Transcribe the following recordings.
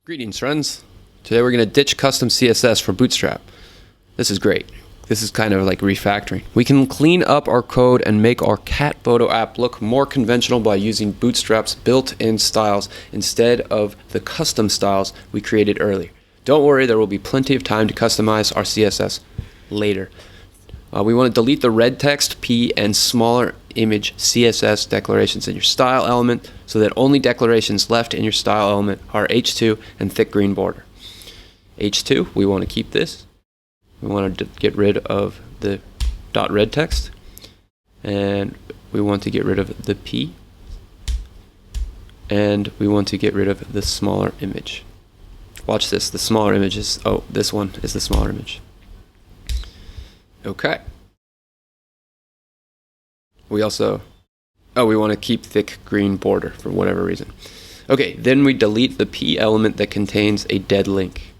Greetings, friends. Today we're going to ditch custom CSS for Bootstrap. This is great. This is kind of like refactoring. We can clean up our code and make our cat photo app look more conventional by using Bootstrap's built-in styles instead of the custom styles we created earlier. Don't worry, there will be plenty of time to customize our CSS later. We want to delete the red text, P, and smaller image CSS declarations in your style element so that only declarations left in your style element are H2 and thick green border. H2, we want to keep this. We want to get rid of the .red text, and we want to get rid of the P, and we want to get rid of the smaller image. Watch this, the smaller image is, oh, this one is the smaller image. Okay. We also, we want to keep thick green border for whatever reason. Okay, then we delete the P element that contains a dead link.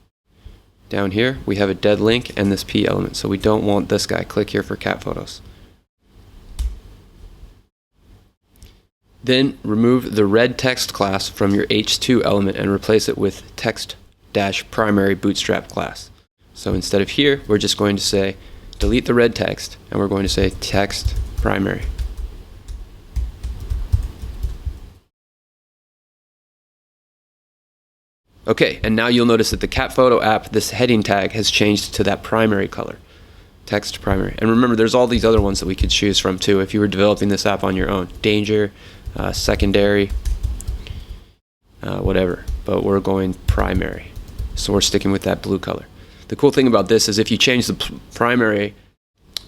Down here, we have a dead link and this P element, so we don't want this guy. Click here for cat photos. Then remove the red text class from your H2 element and replace it with text-primary bootstrap class. So instead of here, we're just going to say delete the red text, and we're going to say text primary. Okay, and now you'll notice that the cat photo app, this heading tag, has changed to that primary color, text primary. And remember, there's all these other ones that we could choose from too if you were developing this app on your own. Danger, secondary, whatever, but we're going primary. So we're sticking with that blue color. The cool thing about this is if you change the primary,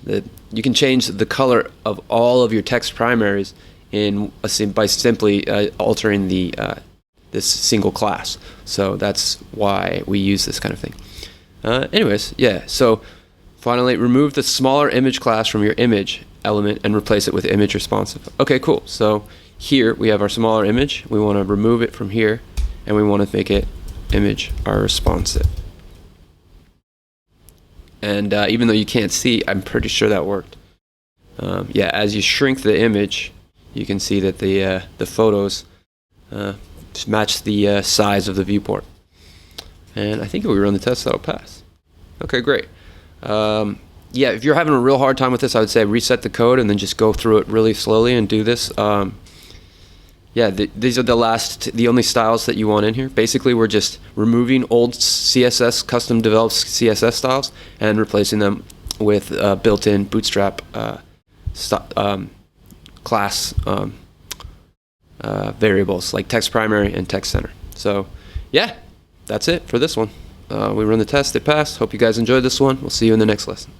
you can change the color of all of your text primaries by simply altering this single class. So that's why we use this kind of thing. Anyways, yeah, so finally remove the smaller image class from your image element and replace it with image responsive. Okay, cool. So here we have our smaller image. We want to remove it from here, and we want to make it image responsive. And even though you can't see, I'm pretty sure that worked. Yeah, as you shrink the image, you can see that the photos match the size of the viewport. And I think if we run the test, that'll pass. Okay, great. Yeah, if you're having a real hard time with this, I would say reset the code and then just go through it really slowly and do this. Yeah, these are the only styles that you want in here. Basically, we're just removing old CSS, custom developed CSS styles, and replacing them with built-in Bootstrap class variables like text primary and text center. So, yeah, that's it for this one. We run the test, it passed. Hope you guys enjoyed this one. We'll see you in the next lesson.